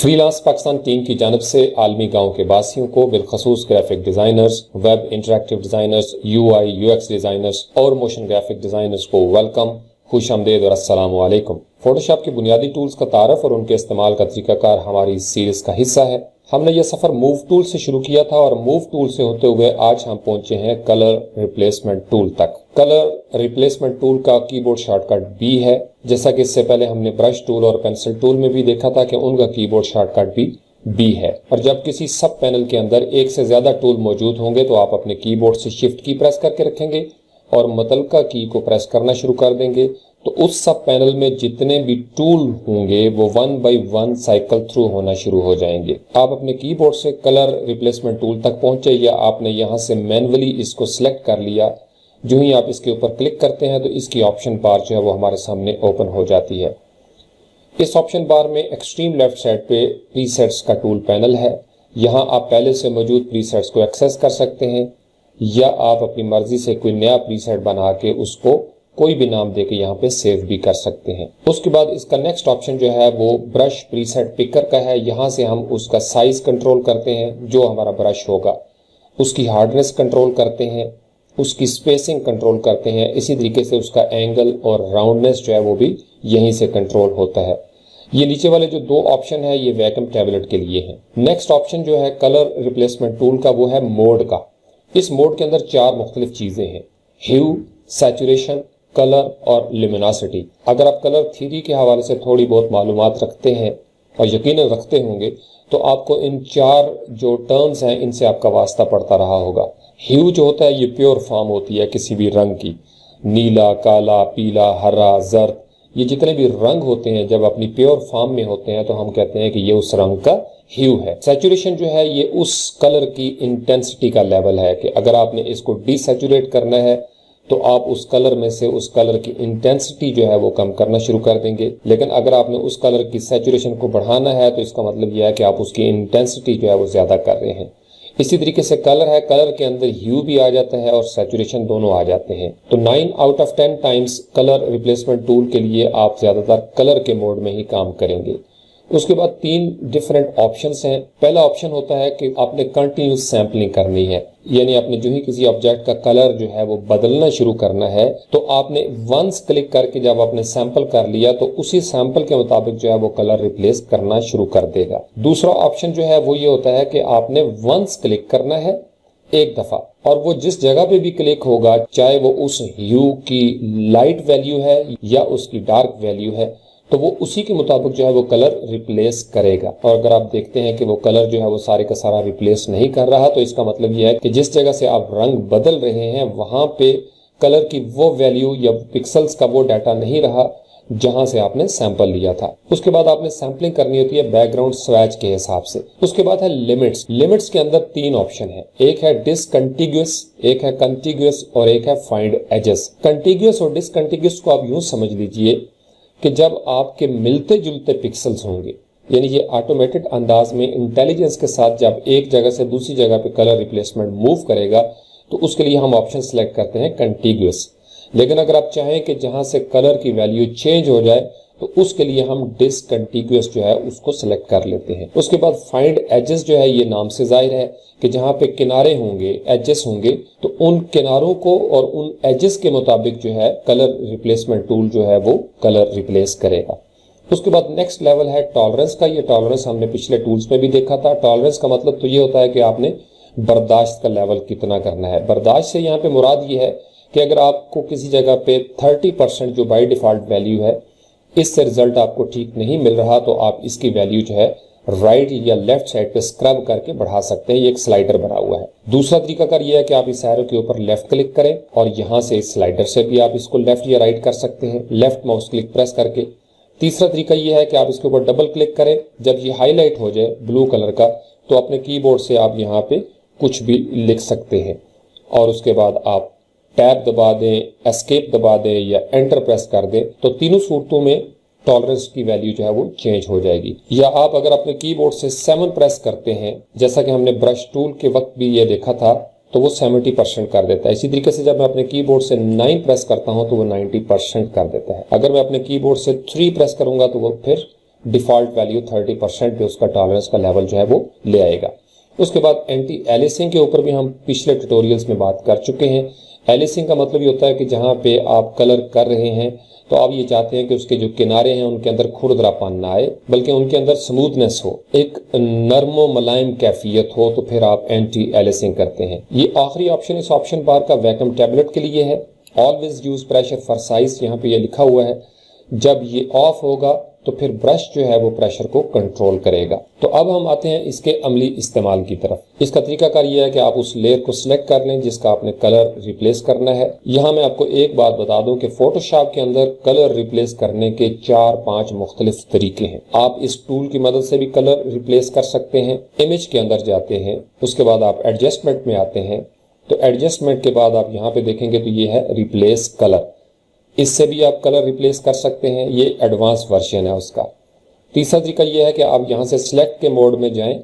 Freelance Pakistan team की जानब से आलमी गांव के वासियों को बिलखसूस graphic designers, web interactive designers, UI UX designers और मोशन ग्राफिक डिजाइनर्स को वेलकम, खुश आमदेद और अस्सलाम वालेकुम। फोटोशॉप के बुनियादी टूल्स का तारफ और उनके इस्तेमाल का तरीकाकार हमारी इस सीरीज का हिस्सा है। हमने यह सफर मूव टूल से शुरू किया था और मूव टूल से होते हुए आज हम पहुंचे हैं कलर रिप्लेसमेंट टूल तक। कलर रिप्लेसमेंट टूल का कीबोर्ड शॉर्टकट बी है। जैसा कि इससे पहले हमने ब्रश टूल और पेंसिल टूल में भी देखा था कि उनका कीबोर्ड शॉर्टकट भी बी है। और जब किसी सब पैनल के अंदर एक से ज्यादा टूल मौजूद होंगे तो आप अपने कीबोर्ड से शिफ्ट की प्रेस करके रखेंगे और मुतलका की को प्रेस करना शुरू कर देंगे तो उस सब पैनल में जितने भी टूल होंगे वो 1 बाय 1 साइकिल थ्रू होना शुरू हो जाएंगे। आप अपने कीबोर्ड से कलर रिप्लेसमेंट टूल तक पहुंचे या आपने यहां से मैन्युअली इसको सिलेक्ट कर लिया, जो ही आप इसके ऊपर क्लिक करते हैं तो इसकी ऑप्शन बार जो है वो हमारे सामने ओपन हो जाती है। इस ऑप्शन बार में एक्सट्रीम लेफ्ट साइड पे प्रीसेट्स का टूल पैनल है। यहाँ आप पहले से मौजूद प्रीसेट्स को एक्सेस कर सकते हैं या आप अपनी मर्जी से कोई नया प्रीसेट बना के उसको कोई भी नाम देके यहाँ पे सेव भी कर सकते हैं। उसके बाद इसका नेक्स्ट ऑप्शन जो है वो ब्रश प्रीसेट पिकर का है। यहाँ से हम उसका साइज कंट्रोल करते हैं, जो हमारा ब्रश होगा उसकी हार्डनेस कंट्रोल करते हैं, उसकी स्पेसिंग कंट्रोल करते हैं, इसी तरीके से उसका एंगल और राउंडनेस जो है वो भी यहीं से कंट्रोल होता है। ये नीचे वाले जो दो ऑप्शन है ये वैक्यूम टैबलेट के लिए है। नेक्स्ट ऑप्शन जो है कलर रिप्लेसमेंट टूल का वो है मोड का। इस मोड के अंदर 4 मुख्तलिफ चीजें हैं: ह्यू, सैचुरेशन, कलर और luminosity। अगर आप कलर थ्योरी के हवाले से थोड़ी बहुत मालूमात रखते हैं और यकीनन रखते होंगे तो आपको इन 4 जो टर्म्स हैं इनसे आपका वास्ता पड़ता रहा होगा। ह्यू जो होता है ये प्योर फॉर्म होती है किसी भी रंग की, नीला, काला, पीला, हरा, जर्द, ये जितने भी रंग होते हैं जब अपनी प्योर फॉर्म में होते हैं तो हम कहते हैं कि ये उस रंग का ह्यू है। सैचुरेशन जो है ये उस कलर की इंटेंसिटी का लेवल है कि अगर आपने इसको डिसैचुरेट करना है तो आप उस कलर में से उस कलर की इंटेंसिटी जो है वो कम करना शुरू कर देंगे। लेकिन अगर आपने उस कलर की सैचुरेशन को बढ़ाना है तो इसका मतलब यह है कि आप उसकी इंटेंसिटी जो है वो ज्यादा कर रहे हैं। इसी तरीके से कलर है, कलर के अंदर ह्यू भी आ जाता है और सैचुरेशन दोनों आ जाते हैं। तो 9 out of 10 times colour replacement tool के लिए आप ज्यादातर कलर के मोड में ही काम करेंगे। उसके बाद 3 डिफरेंट ऑप्शंस हैं। पहला ऑप्शन होता है कि आपने कंटिन्यूस सैंपलिंग करनी है, यानी आपने जो ही किसी ऑब्जेक्ट का कलर जो है वो बदलना शुरू करना है तो आपने वंस क्लिक करके जब आपने सैंपल कर लिया तो उसी सैंपल के मुताबिक जो है वो कलर रिप्लेस करना शुरू कर देगा। दूसरा ऑप्शन जो है वो ये होता है कि आपने वंस क्लिक करना है एक दफा और वो जिस जगह पे भी क्लिक होगा, चाहे वो उस ह्यू की लाइट वैल्यू है या उसकी डार्क वैल्यू है, तो वो उसी के मुताबिक जो है वो कलर रिप्लेस करेगा। और अगर आप देखते हैं कि वो कलर जो है वो सारे का सारा रिप्लेस नहीं कर रहा तो इसका मतलब ये है कि जिस जगह से आप रंग बदल रहे हैं वहां पे कलर की वो वैल्यू या पिक्सल्स का वो डाटा नहीं रहा जहां से आपने सैंपल लिया था। उसके बाद आपने सैंपलिंग करनी होती है बैकग्राउंड स्वैच के हिसाब से। उसके बाद है लिमिट्स। लिमिट्स के अंदर 3 ऑप्शन है, एक है डिसकंटिग्यूअस, एक है कंटिग्यूअस और एक है फाइंड एजेस। कंटिग्यूअस और डिसकंटिग्यूअस को आप यूं समझ लीजिए कि जब आपके मिलते जुलते पिक्सल्स होंगे, यानी ये ऑटोमेटेड अंदाज में इंटेलिजेंस के साथ जब एक जगह से दूसरी जगह पे कलर रिप्लेसमेंट मूव करेगा तो उसके लिए हम ऑप्शन सेलेक्ट करते हैं कंटिग्यूअस। लेकिन अगर आप चाहें कि जहां से कलर की वैल्यू चेंज हो जाए तो उसके लिए हम डिसकंटिग्यूअस जो है उसको सिलेक्ट कर लेते हैं। उसके बाद फाइंड एजेस जो है ये नाम से जाहिर है कि जहां पे किनारे होंगे, एजेस होंगे, तो उन किनारों को और उन एजेस के मुताबिक जो है कलर रिप्लेसमेंट टूल जो है वो कलर रिप्लेस करेगा। उसके बाद नेक्स्ट लेवल है टॉलरेंस का। ये टॉलरेंस हमने पिछले टूल्स में भी देखा था। टॉलरेंस का मतलब तो ये होता है कि आपने बर्दाश्त का लेवल कितना करना है। बर्दाश्त से यहाँ पे मुराद ये है कि अगर आपको किसी जगह पे 30% जो बाई डिफॉल्ट वैल्यू है इससे रिजल्ट आपको ठीक नहीं मिल रहा तो आप इसकी वैल्यू जो है राइट या लेफ्ट साइड पे स्क्रब करके बढ़ा सकते हैं। ये एक स्लाइडर बना हुआ है। दूसरा तरीका यह है कि आप इस एरो के ऊपर लेफ्ट क्लिक करें और यहां से इस स्लाइडर से भी आप इसको लेफ्ट या राइट कर सकते हैं, लेफ्ट माउस क्लिक प्रेस करके। तीसरा तरीका यह है कि आप इसके ऊपर डबल क्लिक करें, जब ये हाईलाइट हो जाए ब्लू कलर का तो अपने कीबोर्ड से आप यहाँ पे कुछ भी लिख सकते हैं और उसके बाद आप टैब दबा दें, एस्केप दबा दें या एंटर प्रेस कर दें तो तीनों सूरतों में टॉलरेंस की वैल्यू जो है वो चेंज हो जाएगी। या आप अगर अपने कीबोर्ड से 7 प्रेस करते हैं, जैसा कि हमने ब्रश टूल के वक्त भी ये देखा था, तो वो 70% कर देता है। इसी तरीके से जब मैं अपने कीबोर्ड से 9 प्रेस करता हूं तो वो 90% कर देता है। अगर मैं अपने कीबोर्ड से 3 प्रेस करूंगा तो वो फिर डिफॉल्ट वैल्यू 30% पे उसका टॉलरेंस का लेवल जो है वो ले आएगा। उसके बाद एंटी एलिसिंग के ऊपर भी हम पिछले ट्यूटोरियल्स में बात कर चुके हैं। एलिसिंग का मतलब ये होता है कि जहां पे आप कलर कर रहे हैं तो आप ये चाहते हैं कि उसके जो किनारे हैं उनके अंदर खुरदरापन ना आए, बल्कि उनके अंदर स्मूथनेस हो, एक नर्मो मुलायम कैफियत हो, तो फिर आप एंटी एलिसिंग करते हैं। ये आखिरी ऑप्शन इस ऑप्शन बार का वैक्यूम टैबलेट के लिए है। Always use pressure for size, यहाँ पे ये लिखा हुआ है। जब ये ऑफ होगा तो फिर ब्रश जो है वो प्रेशर को कंट्रोल करेगा। तो अब हम आते हैं इसके अमली इस्तेमाल की तरफ। इसका तरीकाकार ये है कि आप उस लेयर को सिलेक्ट कर लें जिसका आपने कलर रिप्लेस करना है। यहाँ मैं आपको एक बात बता दूं कि फोटोशॉप के अंदर कलर रिप्लेस करने के 4-5 मुख्तलिफ तरीके हैं। आप इस टूल की मदद से भी कलर रिप्लेस कर सकते हैं। इमेज के अंदर जाते हैं, उसके बाद आप एडजस्टमेंट में आते हैं, तो एडजस्टमेंट के बाद आप यहाँ पे देखेंगे तो ये है रिप्लेस कलर। इससे भी आप कलर रिप्लेस कर सकते हैं, ये एडवांस वर्जन है उसका। तीसरा तरीका यह है कि आप यहाँ से सिलेक्ट के मोड में जाएं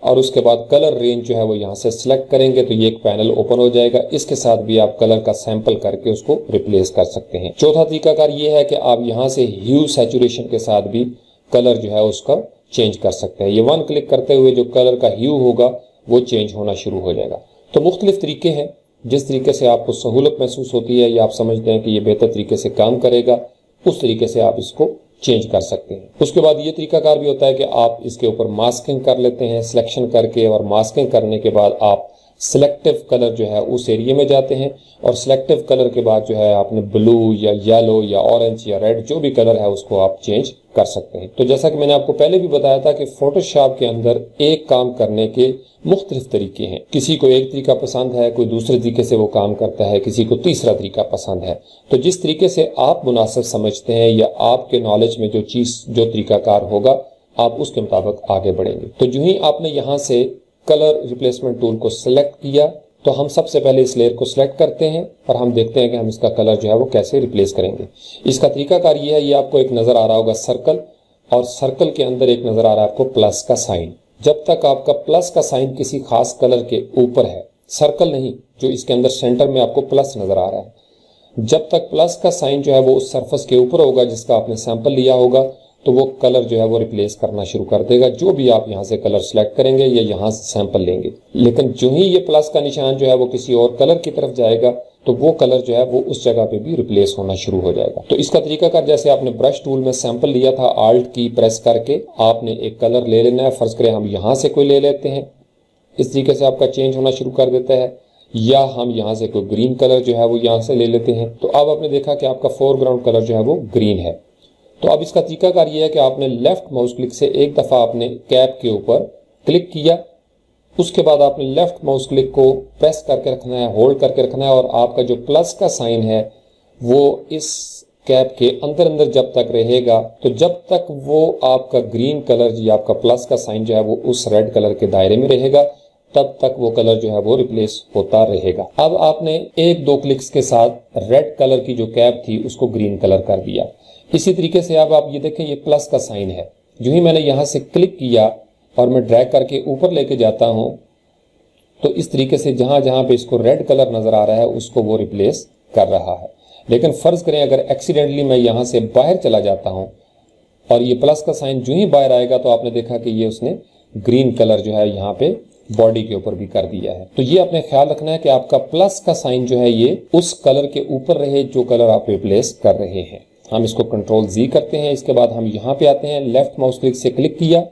और उसके बाद कलर रेंज जो है वो यहाँ से सिलेक्ट करेंगे तो ये एक पैनल ओपन हो जाएगा। इसके साथ भी आप कलर का सैंपल करके उसको रिप्लेस कर सकते हैं। चौथा तरीकाकार ये है कि आप यहाँ से ह्यू सैचुरेशन के साथ भी कलर जो है उसका चेंज कर सकते हैं। ये वन क्लिक करते हुए जो कलर का ह्यू होगा वो चेंज होना शुरू हो जाएगा। तो मुख्तलिफ तरीके हैं, जिस तरीके से आपको सहूलत महसूस होती है या आप समझते हैं कि ये बेहतर तरीके से काम करेगा, उस तरीके से आप इसको चेंज कर सकते हैं। उसके बाद ये तरीकाकार भी होता है कि आप इसके ऊपर मास्किंग कर लेते हैं सिलेक्शन करके, और मास्किंग करने के बाद आप सिलेक्टिव कलर जो है उस एरिया में जाते हैं और सिलेक्टिव कलर के बाद जो है आपने ब्लू या येलो या ऑरेंज या रेड जो भी कलर है उसको आप चेंज कर सकते हैं। तो जैसा कि मैंने आपको पहले भी बताया था कि फोटोशॉप के अंदर एक काम करने के मुख्तलिफ तरीके हैं। किसी को एक तरीका पसंद है, कोई दूसरे तरीके से वो काम करता है, किसी को तीसरा तरीका पसंद है। तो जिस तरीके से आप मुनासिब समझते हैं या आपके नॉलेज में जो चीज जो तरीकाकार होगा आप उसके मुताबिक आगे बढ़ेंगे। तो जो ही आपने यहाँ से कलर रिप्लेसमेंट टूल को सिलेक्ट किया तो हम सबसे पहले इस लेयर को सिलेक्ट करते हैं और हम देखते हैं कि हम इसका कलर जो है वो कैसे रिप्लेस करेंगे। इसका तरीकाकार ये है, ये आपको एक नजर आ रहा होगा सर्कल, और सर्कल के अंदर एक नजर आ रहा है आपको प्लस का साइन। जब तक आपका प्लस का साइन किसी खास कलर के ऊपर है, सर्कल नहीं, जो इसके अंदर सेंटर में आपको प्लस नजर आ रहा है, जब तक प्लस का साइन जो है वो उस सरफेस के ऊपर होगा जिसका आपने सैंपल लिया होगा, तो वो कलर जो है वो रिप्लेस करना शुरू कर देगा। जो भी आप यहाँ से कलर सिलेक्ट करेंगे या यहाँ से सैंपल लेंगे, लेकिन जो ही ये प्लस का निशान जो है वो किसी और कलर की तरफ जाएगा तो वो कलर जो है वो उस जगह पे भी रिप्लेस होना शुरू हो जाएगा। तो इसका तरीकाकार, जैसे आपने ब्रश टूल में सैंपल लिया था, आल्ट की प्रेस करके आपने एक कलर ले लेना है। फर्ज करें हम यहाँ से कोई ले लेते हैं, इस तरीके से आपका चेंज होना शुरू कर देता है, या हम यहाँ से कोई ग्रीन कलर जो है वो यहाँ से ले लेते हैं। तो अब आपने देखा कि आपका फोरग्राउंड कलर जो है वो ग्रीन है। तो अब इसका तरीकाकार ये है कि आपने लेफ्ट माउस क्लिक से एक दफा आपने कैप के ऊपर क्लिक किया, उसके बाद आपने लेफ्ट माउस क्लिक को प्रेस करके रखना है, होल्ड करके रखना है, और आपका जो प्लस का साइन है वो इस कैप के अंदर अंदर जब तक रहेगा, तो जब तक वो आपका ग्रीन कलर या आपका प्लस का साइन जो है वो उस रेड कलर के दायरे में रहेगा, तब तक वो कलर जो है वो रिप्लेस होता रहेगा। अब आपने 1-2 क्लिक्स के साथ रेड कलर की जो कैप थी उसको ग्रीन कलर कर दिया। इसी तरीके से अब आप ये देखें, ये प्लस का साइन है, जो ही मैंने यहाँ से क्लिक किया और मैं ड्रैग करके ऊपर लेके जाता हूँ, तो इस तरीके से जहां जहां पे इसको रेड कलर नजर आ रहा है उसको वो रिप्लेस कर रहा है। लेकिन फर्ज करें अगर एक्सीडेंटली मैं यहाँ से बाहर चला जाता हूँ और ये प्लस का साइन जो ही बाहर आएगा, तो आपने देखा कि ये उसने ग्रीन कलर जो है यहाँ पे बॉडी के ऊपर भी कर दिया है। तो ये आपने ख्याल रखना है कि आपका प्लस का साइन जो है ये उस कलर के ऊपर रहे जो कलर आप रिप्लेस कर रहे हैं। हम इसको कंट्रोल Z करते हैं। इसके बाद हम यहाँ पे आते हैं, लेफ्ट माउस क्लिक से क्लिक किया,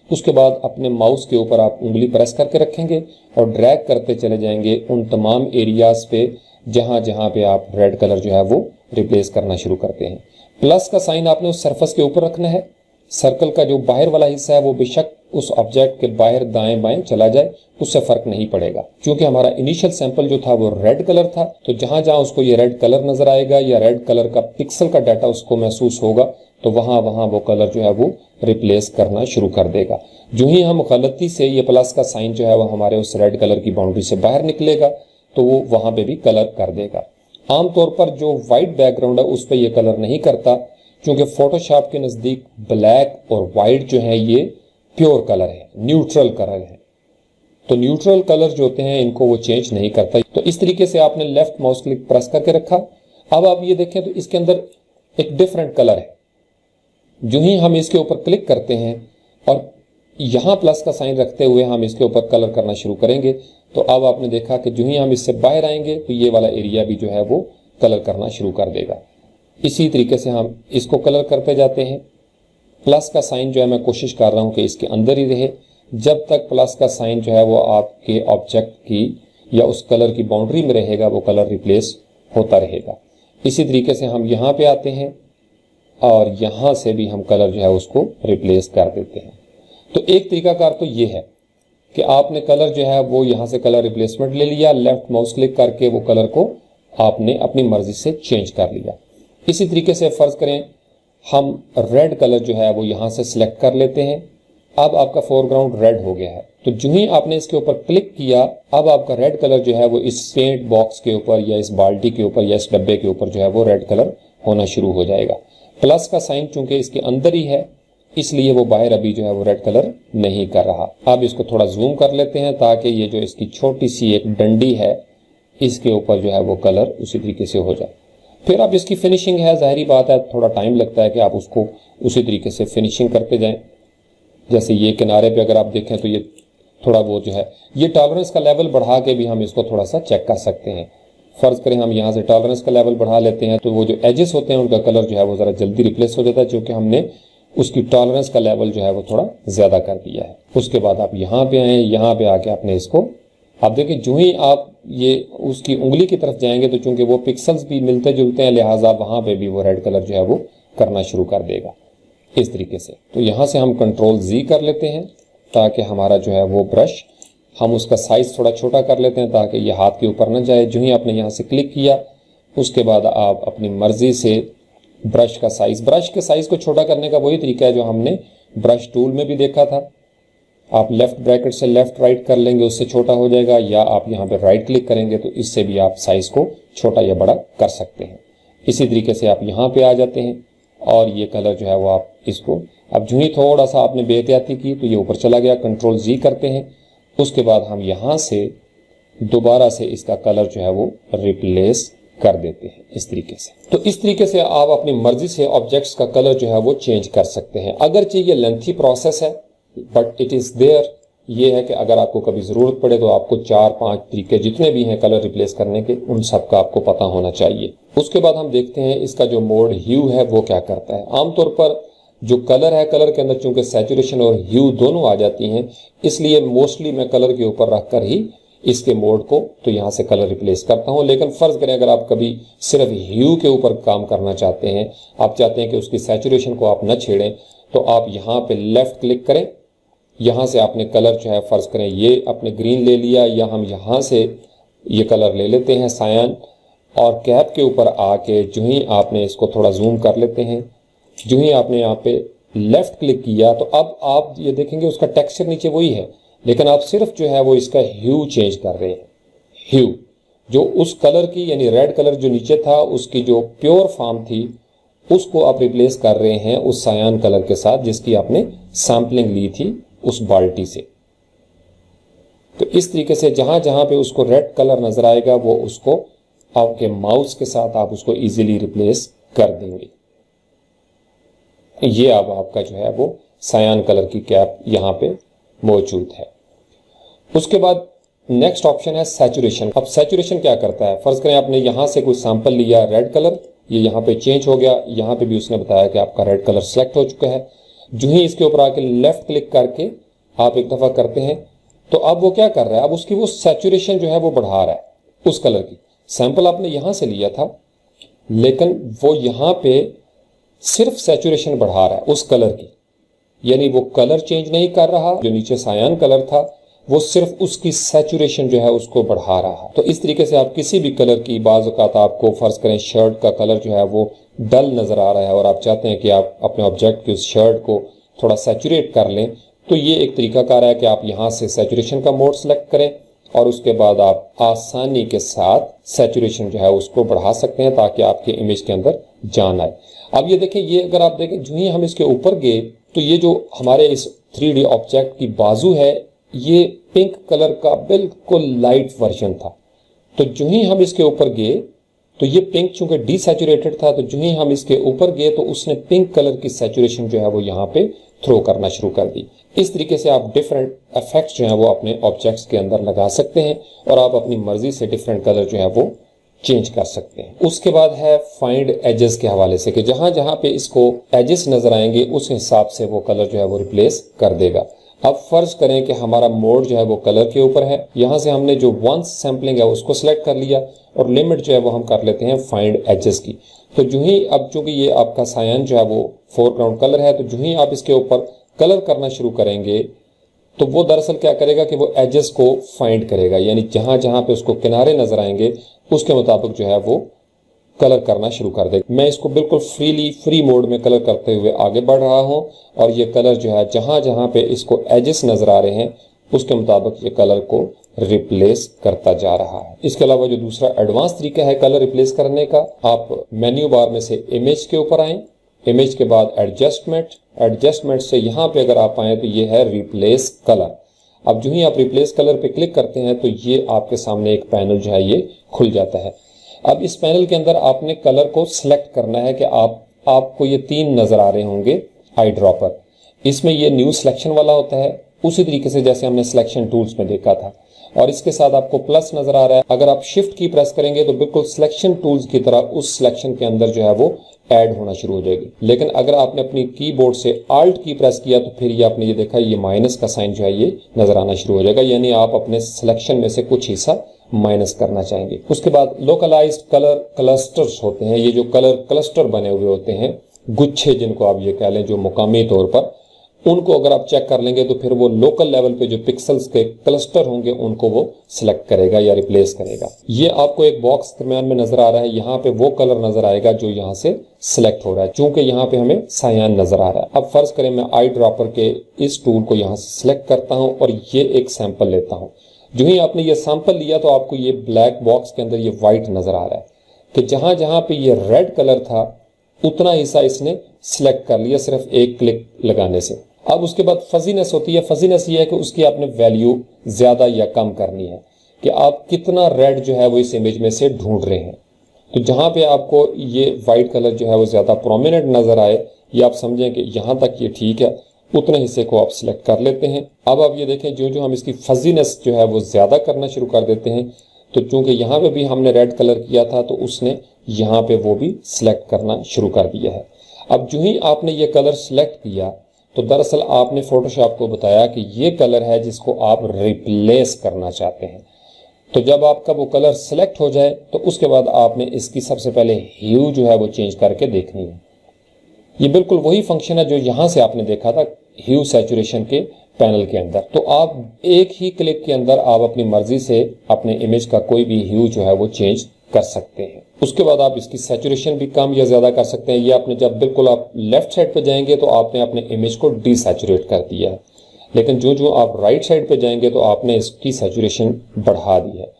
उसके बाद अपने माउस के ऊपर आप उंगली प्रेस करके रखेंगे और ड्रैग करते चले जाएंगे उन तमाम एरियाज पे जहां जहां पे आप रेड कलर जो है वो रिप्लेस करना शुरू करते हैं। प्लस का साइन आपने उस सरफेस के ऊपर रखना है। सर्कल का जो बाहर वाला हिस्सा है वो बेशक उस ऑब्जेक्ट के बाहर दाएं बाएं चला जाए, उससे फर्क नहीं पड़ेगा, क्योंकि हमारा इनिशियल सैंपल जो था वो रेड कलर था। तो जहां जहां उसको ये रेड कलर नजर आएगा या रेड कलर का पिक्सल का डाटा उसको महसूस होगा, तो वहां वहां वो कलर जो है वो रिप्लेस करना शुरू कर देगा। जो ही हम गलती से ये प्लस का साइन जो है वो हमारे उस रेड कलर की बाउंड्री से बाहर निकलेगा, तो वो वहां पे भी कलर कर देगा। आमतौर पर जो व्हाइट बैकग्राउंड है उस पर यह कलर नहीं करता, क्योंकि फोटोशॉप के नजदीक ब्लैक और व्हाइट जो है ये प्योर कलर है, न्यूट्रल कलर है। तो न्यूट्रल कलर जो होते हैं इनको वो चेंज नहीं करता। तो इस तरीके से आपने लेफ्ट माउस क्लिक प्रेस करके रखा। अब आप ये देखें तो इसके अंदर एक डिफरेंट कलर है, जो ही हम इसके ऊपर क्लिक करते हैं और यहाँ प्लस का साइन रखते हुए हम इसके ऊपर कलर करना शुरू करेंगे, तो अब आपने देखा कि जो ही हम इससे बाहर आएंगे तो ये वाला एरिया भी जो है वो कलर करना शुरू कर देगा। इसी तरीके से हम इसको कलर करते जाते हैं। प्लस का साइन जो है मैं कोशिश कर रहा हूँ कि इसके अंदर ही रहे, जब तक प्लस का साइन जो है वो आपके ऑब्जेक्ट की या उस कलर की बाउंड्री में रहेगा वो कलर रिप्लेस होता रहेगा। इसी तरीके से हम यहाँ पे आते हैं और यहाँ से भी हम कलर जो है उसको रिप्लेस कर देते हैं। तो एक तरीकाकार तो ये है कि आपने कलर जो है वो यहाँ से कलर रिप्लेसमेंट ले लिया, लेफ्ट माउस क्लिक करके वो कलर को आपने अपनी मर्जी से चेंज कर लिया। इसी तरीके से फर्ज करें हम रेड कलर जो है वो यहाँ से सिलेक्ट कर लेते हैं। अब आपका फोरग्राउंड रेड हो गया है, तो जो ही आपने इसके ऊपर क्लिक किया अब आपका रेड कलर जो है वो इस पेंट बॉक्स के ऊपर या इस बाल्टी के ऊपर या इस डब्बे के ऊपर जो है वो रेड कलर होना शुरू हो जाएगा। प्लस का साइन चूंकि इसके अंदर ही है इसलिए वो बाहर अभी जो है वो रेड कलर नहीं कर रहा। अब इसको थोड़ा जूम कर लेते हैं ताकि ये जो इसकी छोटी सी एक डंडी है इसके ऊपर जो है वो कलर उसी तरीके से हो जाए। फिर अब इसकी फिनिशिंग है, जाहिर बात है थोड़ा टाइम लगता है कि आप उसको उसी तरीके से फिनिशिंग करते जाएं। जैसे ये किनारे पे अगर आप देखें तो ये थोड़ा बहुत जो है ये टॉलरेंस का लेवल बढ़ा के भी हम इसको थोड़ा सा चेक कर सकते हैं। फर्ज करें हम यहाँ से टॉलरेंस का लेवल बढ़ा लेते हैं तो वो जो एजेस होते हैं उनका कलर जो है वो ज़रा जल्दी रिप्लेस हो जाता है, क्योंकि हमने उसकी टॉलरेंस का लेवल जो है वो थोड़ा ज़्यादा कर दिया है। उसके बाद आप यहाँ पे आए, यहाँ पे आके आपने इसको आप देखिए जो ही आप ये उसकी उंगली की तरफ जाएंगे तो चूंकि वो पिक्सल्स भी मिलते जुलते हैं लिहाजा वहाँ पे भी वो रेड कलर जो है वो करना शुरू कर देगा इस तरीके से। तो यहाँ से हम कंट्रोल Z कर लेते हैं ताकि हमारा जो है वो ब्रश हम उसका साइज थोड़ा छोटा कर लेते हैं ताकि ये हाथ के ऊपर न जाए। जो ही आपने यहाँ से क्लिक किया उसके बाद आप अपनी मर्जी से ब्रश के साइज को छोटा करने का वही तरीका है जो हमने ब्रश टूल में भी देखा था। आप लेफ्ट ब्रैकेट से लेफ्ट राइट कर लेंगे उससे छोटा हो जाएगा, या आप यहाँ पे राइट क्लिक करेंगे तो इससे भी आप साइज को छोटा या बड़ा कर सकते हैं। इसी तरीके से आप यहाँ पे आ जाते हैं और ये कलर जो है वो आप इसको अब जो ही थोड़ा सा आपने बेहतियाती की तो ये ऊपर चला गया। कंट्रोल Z करते हैं, उसके बाद हम यहाँ से दोबारा से इसका कलर जो है वो रिप्लेस कर देते हैं इस तरीके से। तो इस तरीके से आप अपनी मर्जी से ऑब्जेक्ट्स का कलर जो है वो चेंज कर सकते हैं। अगरचे ये लेंथी प्रोसेस है बट इट इज़ देयर। ये है कि अगर आपको कभी ज़रूरत पड़े तो आपको 4-5 तरीके जितने भी हैं कलर रिप्लेस करने के उन सब का आपको पता होना चाहिए। उसके बाद हम देखते हैं इसका जो मोड ह्यू है वो क्या करता है। आमतौर पर जो कलर है कलर के अंदर चूंकि सैचुरेशन और ह्यू दोनों आ जाती हैं इसलिए मोस्टली मैं कलर के ऊपर रख कर ही इसके मोड को तो यहाँ से कलर रिप्लेस करता हूँ। लेकिन फ़र्ज़ करें अगर आप कभी सिर्फ ह्यू के ऊपर काम करना चाहते हैं, आप चाहते हैं कि उसकी सैचुरेशन को आप न छेड़ें, तो आप यहाँ पे लेफ़्ट क्लिक करें। यहाँ से आपने कलर जो है फ़र्ज़ करें ये आपने ग्रीन ले लिया, या हम यहाँ से ये कलर ले लेते हैं सायन, और कैप के ऊपर आके जो ही आपने इसको थोड़ा जूम कर लेते हैं। जो ही आपने यहाँ पे लेफ़्ट क्लिक किया तो अब आप ये देखेंगे उसका टेक्सचर नीचे वही है, लेकिन आप सिर्फ जो है वो इसका ह्यू चेंज कर रहे हैं। ह्यू जो उस कलर की यानी रेड कलर जो नीचे था उसकी जो प्योर फॉर्म थी उसको आप रिप्लेस कर रहे हैं उस सायान कलर के साथ जिसकी आपने सैम्पलिंग ली थी उस बाल्टी से। तो इस तरीके से जहां जहां पे उसको रेड कलर नजर आएगा वो उसको आपके माउस के साथ आप उसको इजीली रिप्लेस कर देंगे। ये अब आपका जो है वो सायान कलर की कैप यहाँ पे मौजूद है। उसके बाद नेक्स्ट ऑप्शन है सैचुरेशन। अब सैचुरेशन क्या करता है, फर्ज करें आपने यहाँ से कोई सैंपल लिया रेड कलर, ये यहाँ पे चेंज हो गया, यहाँ पे भी उसने बताया कि आपका रेड कलर सेलेक्ट हो चुका है। जो ही इसके ऊपर आके लेफ्ट क्लिक करके आप एक दफा करते हैं तो अब वो क्या कर रहा है, अब उसकी वो सैचुरेशन जो है वो बढ़ा रहा है उस कलर की। सैंपल आपने यहाँ से लिया था लेकिन वो यहाँ पे सिर्फ सैचुरेशन बढ़ा रहा है उस कलर की, यानी वो कलर चेंज नहीं कर रहा। जो नीचे सायान कलर था वो सिर्फ उसकी सैचुरेशन जो है उसको बढ़ा रहा है। तो इस तरीके से आप किसी भी कलर की बाज़ औक़ात आपको फर्ज करें शर्ट का कलर जो है वो डल नज़र आ रहा है और आप चाहते हैं कि आप अपने ऑब्जेक्ट की उस शर्ट को थोड़ा सैचुरेट कर लें, तो ये एक तरीकाकार है कि आप यहाँ से सैचुरेशन का मोड सेलेक्ट करें और उसके बाद आप आसानी के साथ सैचुरेशन जो है उसको बढ़ा सकते हैं ताकि आपके इमेज के अंदर जान आए। अब ये देखें, ये अगर आप देखें जो ही हम इसके ऊपर गए तो ये जो हमारे इस 3D ऑब्जेक्ट की बाजू है ये पिंक कलर का बिल्कुल लाइट वर्जन था। तो जो ही हम इसके ऊपर गए तो ये पिंक चूंकि डीसैचुरेटेड था, तो जो ही हम इसके ऊपर गए तो उसने पिंक कलर की सैचुरेशन जो है वो यहाँ पे थ्रो करना शुरू कर दी। इस तरीके से आप डिफरेंट इफेक्ट्स जो है वो अपने ऑब्जेक्ट्स के अंदर लगा सकते हैं और आप अपनी मर्जी से डिफरेंट कलर जो है वो चेंज कर सकते हैं। उसके बाद है फाइंड एजेस के हवाले से कि जहां जहां पे इसको एजेस नजर आएंगे उस हिसाब से वो कलर जो है वो रिप्लेस कर देगा। अब फर्ज करें कि हमारा मोड जो है वो कलर के ऊपर है, यहां से हमने जो वंस सैम्पलिंग है उसको सिलेक्ट कर लिया और लिमिट जो है वो हम कर लेते हैं फाइंड एजेस की। तो जो ही अब चूंकि ये आपका सायन जो है वो फोरग्राउंड कलर है, तो जो ही आप इसके ऊपर कलर करना शुरू करेंगे तो वो दरअसल क्या करेगा कि वो एजेस को फाइंड करेगा, यानी जहां जहां पे उसको किनारे नजर आएंगे उसके मुताबिक जो है वो कलर करना शुरू कर देगा। मैं इसको बिल्कुल फ्री मोड में कलर करते हुए आगे बढ़ रहा हूं और ये कलर जो है जहां जहां पे इसको एजेस नजर आ रहे हैं उसके मुताबिक ये कलर को रिप्लेस करता जा रहा है। इसके अलावा जो दूसरा एडवांस तरीका है कलर रिप्लेस करने का, आप मेन्यू बार में से इमेज के ऊपर आए, इमेज के बाद एडजस्टमेंट से यहाँ पे अगर आप आए तो ये है रिप्लेस कलर। अब जो ही आप रिप्लेस कलर पे क्लिक करते हैं तो ये आपके सामने एक पैनल जो है ये खुल जाता है। अब इस पैनल के अंदर आपने कलर को सिलेक्ट करना है कि आपको ये 3 नजर आ रहे होंगे आई ड्रॉपर। इसमें ये न्यू सिलेक्शन वाला होता है, उसी तरीके से जैसे हमने सिलेक्शन टूल्स में देखा था, और इसके साथ आपको प्लस नजर आ रहा है। अगर आप शिफ्ट की प्रेस करेंगे तो बिल्कुल सिलेक्शन टूल्स की तरह उस सिलेक्शन के अंदर जो है वो ऐड होना शुरू हो जाएगी। लेकिन अगर आपने अपनी कीबोर्ड से आल्ट की प्रेस किया तो फिर ये आपने ये देखा ये माइनस का साइन जो है ये नजर आना शुरू हो जाएगा, यानी आप अपने सिलेक्शन में से कुछ हिस्सा माइनस करना चाहेंगे। उसके बाद लोकलाइज्ड कलर क्लस्टर्स होते हैं, ये जो कलर क्लस्टर बने हुए होते हैं, गुच्छे जिनको आप ये कह लें, जो मुकामी तौर पर, उनको अगर आप चेक कर लेंगे तो फिर वो लोकल लेवल पे जो पिक्सल्स के क्लस्टर होंगे उनको वो सिलेक्ट करेगा या रिप्लेस करेगा। ये आपको एक बॉक्स दरमियान में नजर आ रहा है, यहाँ पे वो कलर नजर आएगा जो यहाँ से सिलेक्ट हो रहा है, चूंकि यहाँ पे हमें सायान नजर आ रहा है। अब फर्ज करें मैं आई ड्रॉपर के इस टूल को यहाँ से सिलेक्ट करता हूँ और ये एक सैंपल लेता हूँ। जो ही आपने ये सैंपल लिया तो आपको ये ब्लैक बॉक्स के अंदर ये व्हाइट नजर आ रहा है कि जहां जहां पे ये रेड कलर था उतना हिस्सा इसने सिलेक्ट कर लिया सिर्फ एक क्लिक लगाने से। अब उसके बाद फजीनेस होती है। फजीनेस ये है कि उसकी आपने वैल्यू ज्यादा या कम करनी है कि आप कितना रेड जो है वो इस इमेज में से ढूंढ रहे हैं। तो जहां पे आपको ये व्हाइट कलर जो है वो ज्यादा प्रोमिनेंट नजर आए, ये आप समझें कि यहां तक ये ठीक है, उतने हिस्से को आप सिलेक्ट कर लेते हैं। अब आप ये देखें जो जो हम इसकी फजीनेस जो है वो ज्यादा करना शुरू कर देते हैं, तो चूंकि यहाँ पे भी हमने रेड कलर किया था तो उसने यहाँ पे वो भी सिलेक्ट करना शुरू कर दिया है। अब जो ही आपने ये कलर सिलेक्ट किया तो दरअसल आपने फोटोशॉप को बताया कि ये कलर है जिसको आप रिप्लेस करना चाहते हैं। तो जब आपका वो कलर सिलेक्ट हो जाए तो उसके बाद आपने इसकी सबसे पहले ह्यू जो है वो चेंज करके देखनी है। ये बिल्कुल वही फंक्शन है जो यहां से आपने देखा था ह्यू सैचुरेशन के पैनल के अंदर। तो आप एक ही क्लिक के अंदर आप अपनी मर्जी से अपने इमेज का कोई भी ह्यू जो है वो चेंज कर सकते हैं। उसके बाद आप इसकी सैचुरेशन भी कम या ज्यादा कर सकते हैं। ये आपने जब बिल्कुल आप लेफ्ट साइड पे जाएंगे तो आपने अपने इमेज को डीसैचुरेट कर दिया है, लेकिन जो जो आप राइट साइड पे जाएंगे तो आपने इसकी सैचुरेशन बढ़ा दी है।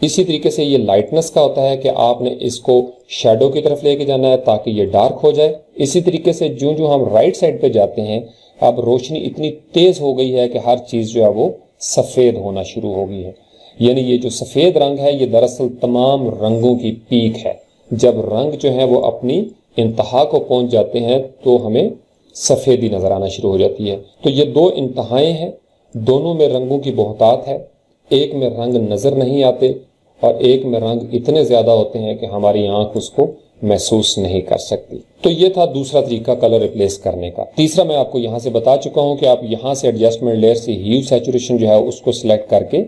इसी तरीके से ये लाइटनेस का होता है कि आपने इसको शैडो की तरफ लेके जाना है ताकि ये डार्क हो जाए। इसी तरीके से जो जो हम राइट साइड पे जाते हैं अब रोशनी इतनी तेज हो गई है कि हर चीज जो है वो सफेद होना शुरू हो गई है, यानी ये जो सफेद रंग है ये दरअसल तमाम रंगों की पीक है। जब रंग जो है वो अपनी इंतहा को पहुंच जाते हैं तो हमें सफेदी नजर आना शुरू हो जाती है। तो ये 2 इंतहाएं हैं, दोनों में रंगों की बहुतात है। एक में रंग नजर नहीं आते और एक में रंग इतने ज्यादा होते हैं कि हमारी आंख उसको महसूस नहीं कर सकती। तो ये था दूसरा तरीका कलर रिप्लेस करने का। तीसरा मैं आपको यहां से बता चुका हूं कि आप यहां से एडजस्टमेंट लेयर से ह्यू सैचुरेशन जो है उसको सिलेक्ट करके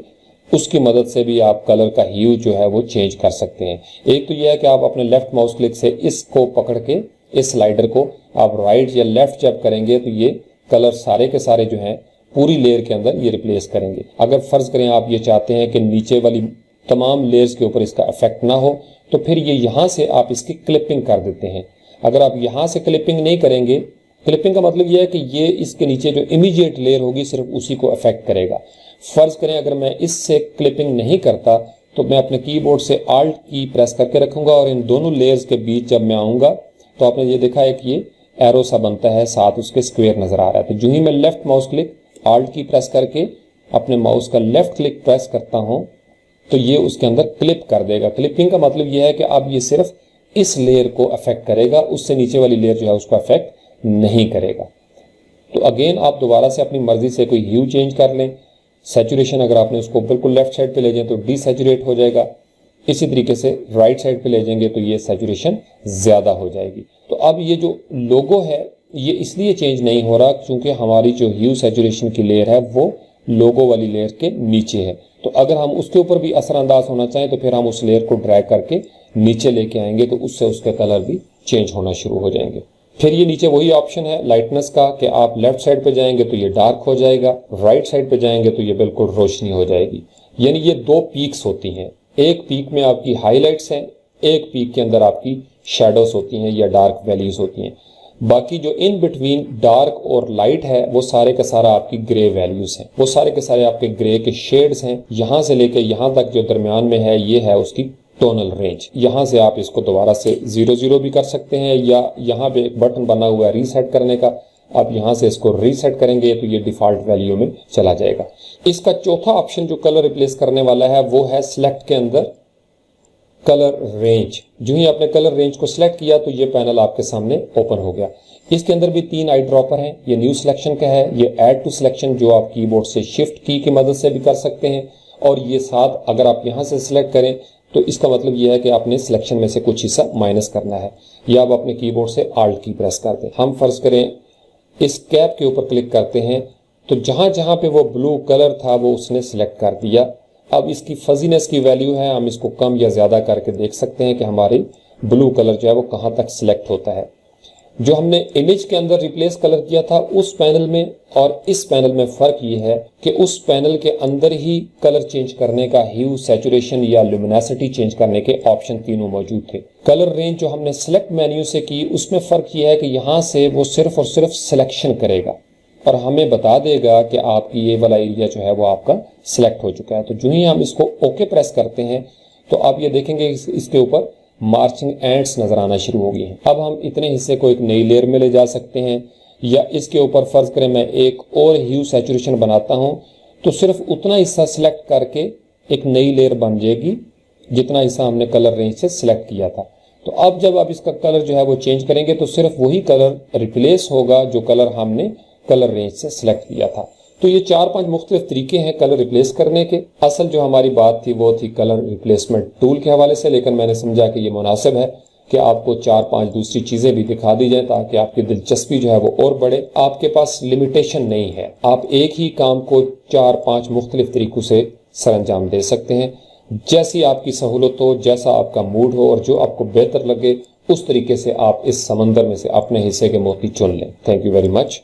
उसकी मदद से भी आप कलर का ह्यू जो है वो चेंज कर सकते हैं। एक तो यह है कि आप अपने लेफ्ट माउस क्लिक से इसको पकड़ के इस स्लाइडर को आप राइट या लेफ्ट जब करेंगे तो ये कलर सारे के सारे जो हैं पूरी लेयर के अंदर ये रिप्लेस करेंगे। अगर फर्ज करें आप ये चाहते हैं कि नीचे वाली तमाम लेयर्स के ऊपर इसका इफेक्ट ना हो तो फिर ये यहां से आप इसकी क्लिपिंग कर देते हैं। अगर आप यहां से क्लिपिंग नहीं करेंगे, क्लिपिंग का मतलब यह है कि ये इसके नीचे जो इमीडिएट लेयर होगी सिर्फ उसी को अफेक्ट करेगा। फर्ज करें अगर मैं इससे क्लिपिंग नहीं करता तो मैं अपने कीबोर्ड से आल्ट की प्रेस करके रखूंगा और इन दोनों लेयर्स के बीच जब मैं आऊंगा तो आपने ये देखा है कि ये एरो सा बनता है, साथ उसके स्क्वायर नजर आ रहा है। तो जो ही मैं लेफ्ट माउस क्लिक आल्ट की प्रेस करके अपने माउस का लेफ्ट क्लिक प्रेस करता हूं तो ये उसके अंदर क्लिप कर देगा। क्लिपिंग का मतलब ये है कि अब ये सिर्फ इस लेयर को अफेक्ट करेगा, उससे नीचे वाली लेयर जो है उसको अफेक्ट नहीं करेगा। तो अगेन आप दोबारा से अपनी मर्जी से कोई ह्यू चेंज कर लें। सैचुरेशन अगर आपने उसको बिल्कुल लेफ्ट साइड पे ले जाए तो डीसैचुरेट हो जाएगा, इसी तरीके से राइट साइड पे ले जाएंगे तो ये सैचुरेशन ज़्यादा हो जाएगी। तो अब ये जो लोगो है ये इसलिए चेंज नहीं हो रहा क्योंकि हमारी जो ह्यू सैचुरेशन की लेयर है वो लोगो वाली लेयर के नीचे है। तो अगर हम उसके ऊपर भी असरअंदाज होना चाहें तो फिर हम उस लेयर को ड्रैग करके नीचे लेके आएंगे तो उससे उसके कलर भी चेंज होना शुरू हो जाएंगे। फिर ये नीचे वही ऑप्शन है लाइटनेस का कि आप लेफ्ट साइड पे जाएंगे तो ये डार्क हो जाएगा, राइट साइड पे जाएंगे तो ये बिल्कुल रोशनी हो जाएगी। यानी ये दो पीक्स होती हैं, एक पीक में आपकी हाईलाइट्स हैं, एक पीक के अंदर आपकी शैडोज होती हैं या डार्क वैल्यूज होती हैं। बाकी जो इन बिटवीन डार्क और लाइट है वो सारे का सारा आपकी ग्रे वैल्यूज हैं, वो सारे के सारे आपके ग्रे के शेड्स हैं। यहां से लेके यहां तक जो दरमियान में है ये है उसकी टोनल रेंज। यहां से आप इसको दोबारा से 0 भी कर सकते हैं या यहां पे एक बटन बना हुआ है रीसेट करने का, आप यहां से इसको रीसेट करेंगे तो ये डिफॉल्ट वैल्यू में चला जाएगा। इसका चौथा ऑप्शन जो कलर रिप्लेस करने वाला है वो है सिलेक्ट के अंदर कलर रेंज। जो ही आपने कलर रेंज को सिलेक्ट किया तो ये पैनल आपके सामने ओपन हो गया। इसके अंदर भी 3 आई ड्रॉपर हैं। ये न्यू सिलेक्शन का है, ये ऐड टू सिलेक्शन जो आप कीबोर्ड से शिफ्ट की मदद से भी कर सकते हैं, और ये साथ अगर आप यहां से सिलेक्ट करें तो इसका मतलब यह है कि आपने सिलेक्शन में से कुछ हिस्सा माइनस करना है, या आप अपने कीबोर्ड से आल्ट की प्रेस कर दें। हम फर्ज करें इस कैप के ऊपर क्लिक करते हैं तो जहां जहां पे वो ब्लू कलर था वो उसने सिलेक्ट कर दिया। अब इसकी फजीनेस की वैल्यू है, हम इसको कम या ज्यादा करके देख सकते हैं कि हमारी ब्लू कलर जो है वो कहां तक सिलेक्ट होता है। जो हमने इमेज के अंदर रिप्लेस कलर किया था उस पैनल में और इस पैनल में फर्क ये है कि उस पैनल के अंदर ही कलर चेंज करने का ह्यू, सैचुरेशन या लुमिनोसिटी चेंज करने के ऑप्शन तीनों मौजूद थे। कलर रेंज जो हमने सिलेक्ट मेन्यू से की उसमें फर्क ये है कि यहां से वो सिर्फ और सिर्फ सिलेक्शन करेगा और हमें बता देगा कि आपकी ये वाला एरिया जो है वो आपका सिलेक्ट हो चुका है। तो जो ही हम इसको ओके प्रेस करते हैं तो आप ये देखेंगे इसके ऊपर मार्चिंग एंड्स नजर आना शुरू हो गई हैं। अब हम इतने हिस्से को एक नई लेयर में ले जा सकते हैं, या इसके ऊपर फर्ज करें मैं एक और ह्यू सैचुरेशन बनाता हूं तो सिर्फ उतना हिस्सा सिलेक्ट करके एक नई लेयर बन जाएगी जितना हिस्सा हमने कलर रेंज से सिलेक्ट किया था। तो अब जब आप इसका कलर जो है वो चेंज करेंगे तो सिर्फ वही कलर रिप्लेस होगा जो कलर हमने कलर रेंज से सिलेक्ट किया था। तो ये 4-5 मुख्तलिफ तरीके हैं कलर रिप्लेस करने के। असल जो हमारी बात थी वो थी कलर रिप्लेसमेंट टूल के हवाले से, लेकिन मैंने समझा कि ये मुनासिब है कि आपको 4-5 दूसरी चीजें भी दिखा दी जाए ताकि आपकी दिलचस्पी जो है वो और बढ़े। आपके पास लिमिटेशन नहीं है, आप एक ही काम को 4-5 मुख्तलिफ तरीकों से सरअंजाम दे सकते हैं। जैसी आपकी सहूलत हो, जैसा आपका मूड हो और जो आपको बेहतर लगे उस तरीके से आप इस समंदर में से अपने हिस्से के मोती चुन लें। Thank you very much.